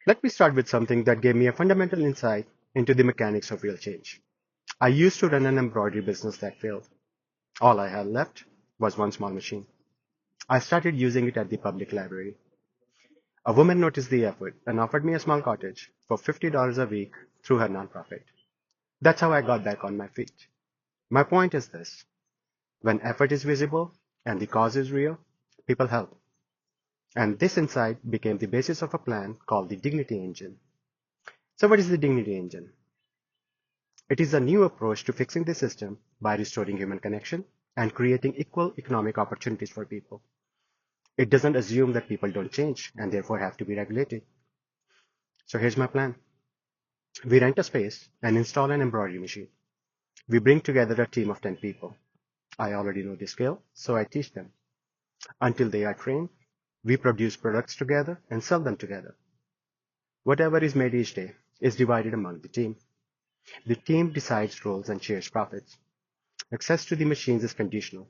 Let me start with something that gave me a fundamental insight into the mechanics of real change. I used to run an embroidery business that failed. All I had left was one small machine. I started using it at the public library. A woman noticed the effort and offered me a small cottage for $50 a week through her nonprofit. That's how I got back on my feet. My point is this: when effort is visible and the cause is real, people help. And this insight became the basis of a plan called the Dignity Engine. So, what is the Dignity Engine? It is a new approach to fixing the system by restoring human connection and creating equal economic opportunities for people. It doesn't assume that people don't change and therefore have to be regulated. So here's my plan. We rent a space and install an embroidery machine. We bring together a team of 10 people. I already know the skill, so I teach them. Until they are trained, we produce products together and sell them together. Whatever is made each day is divided among the team. The team decides roles and shares profits. Access to the machines is conditional.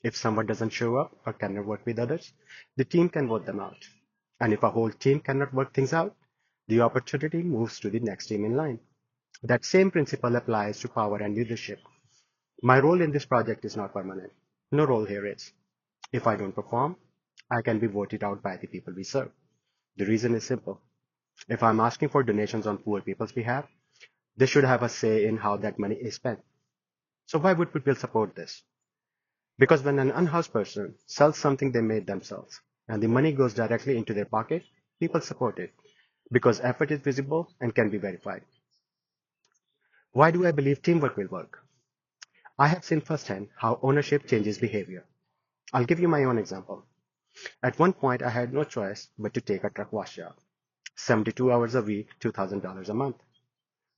If someone doesn't show up or cannot work with others, the team can vote them out. And if a whole team cannot work things out, the opportunity moves to the next team in line. That same principle applies to power and leadership. My role in this project is not permanent. No role here is. If I don't perform, I can be voted out by the people we serve. The reason is simple. If I'm asking for donations on poor people's behalf, they should have a say in how that money is spent. So why would people support this? Because when an unhoused person sells something they made themselves and the money goes directly into their pocket, people support it because effort is visible and can be verified. Why do I believe teamwork will work? I have seen firsthand how ownership changes behavior. I'll give you my own example. At one point, I had no choice but to take a truck wash job. 72 hours a week, $2,000 a month.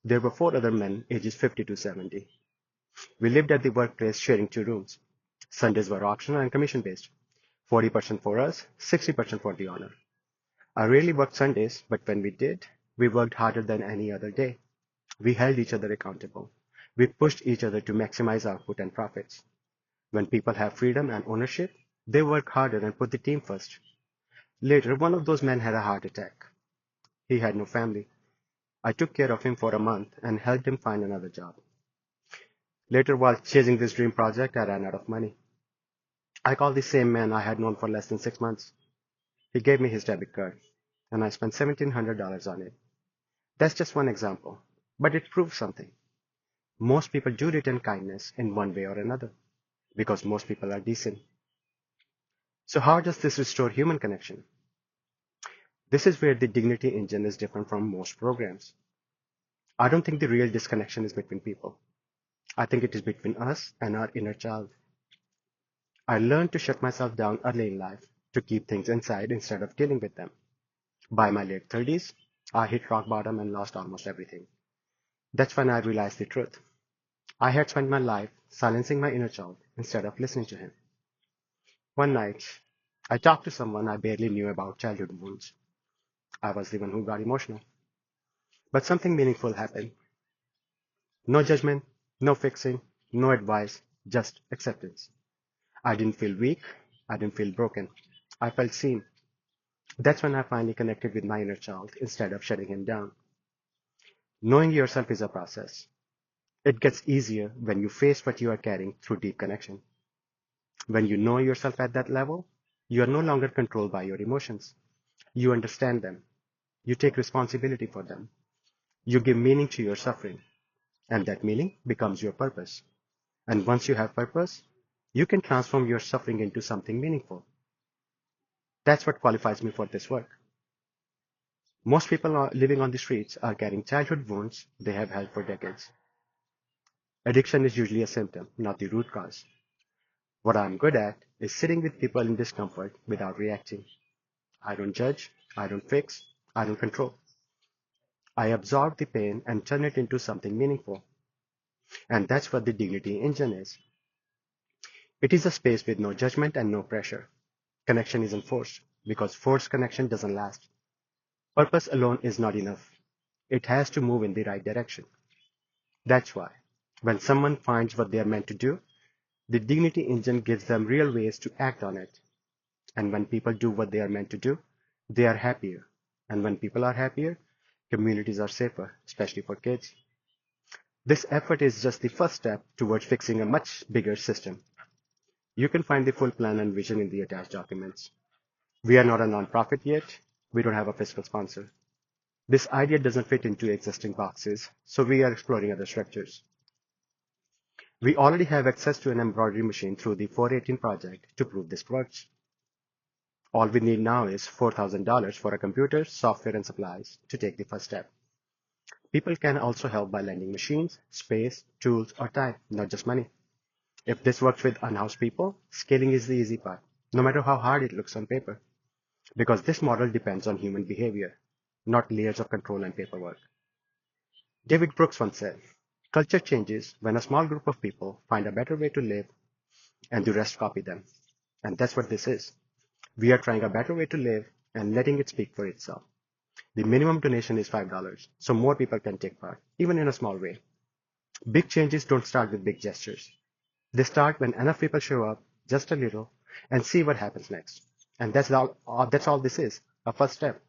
There were four other men ages 50 to 70. We lived at the workplace sharing two rooms. Sundays were optional and commission based. 40% for us, 60% for the owner. I rarely worked Sundays, but when we did, we worked harder than any other day. We held each other accountable. We pushed each other to maximize output and profits. When people have freedom and ownership, they work harder and put the team first. Later, one of those men had a heart attack. He had no family. I took care of him for a month and helped him find another job. Later, while chasing this dream project, I ran out of money. I called the same man I had known for less than 6 months. He gave me his debit card, and I spent $1,700 on it. That's just one example, but it proves something. Most people do return kindness in one way or another, because most people are decent. So how does this restore human connection? This is where the Dignity Engine is different from most programs. I don't think the real disconnection is between people. I think it is between us and our inner child. I learned to shut myself down early in life to keep things inside instead of dealing with them. By my late 30s, I hit rock bottom and lost almost everything. That's when I realized the truth. I had spent my life silencing my inner child instead of listening to him. One night, I talked to someone I barely knew about childhood wounds. I was the one who got emotional. But something meaningful happened. No judgment, no fixing, no advice, just acceptance. I didn't feel weak. I didn't feel broken. I felt seen. That's when I finally connected with my inner child instead of shutting him down. Knowing yourself is a process. It gets easier when you face what you are carrying through deep connection. When you know yourself at that level, you are no longer controlled by your emotions. You understand them. You take responsibility for them. You give meaning to your suffering, and that meaning becomes your purpose. And once you have purpose, you can transform your suffering into something meaningful. That's what qualifies me for this work. Most people living on the streets are carrying childhood wounds they have held for decades. Addiction is usually a symptom, not the root cause. What I'm good at is sitting with people in discomfort without reacting. I don't judge, I don't fix, I don't control. I absorb the pain and turn it into something meaningful. And that's what the Dignity Engine is. It is a space with no judgment and no pressure. Connection isn't forced, because forced connection doesn't last. Purpose alone is not enough. It has to move in the right direction. That's why, when someone finds what they are meant to do, the Dignity Engine gives them real ways to act on it. And when people do what they are meant to do, they are happier, And when people are happier, communities are safer, especially for kids. This effort is just the first step towards fixing a much bigger system. You can find the full plan and vision in the attached documents. We are not a nonprofit yet. We don't have a fiscal sponsor. This idea doesn't fit into existing boxes, so we are exploring other structures. We already have access to an embroidery machine through the 418 project to prove this works. All we need now is $4,000 for a computer, software, and supplies to take the first step. People can also help by lending machines, space, tools, or time, not just money. If this works with unhoused people, scaling is the easy part, no matter how hard it looks on paper, because this model depends on human behavior, not layers of control and paperwork. David Brooks once said, "Culture changes when a small group of people find a better way to live and the rest copy them." And that's what this is. We are trying a better way to live and letting it speak for itself. The minimum donation is $5, so more people can take part, even in a small way. Big changes don't start with big gestures. They start when enough people show up, just a little, and see what happens next. And that's all this is, a first step.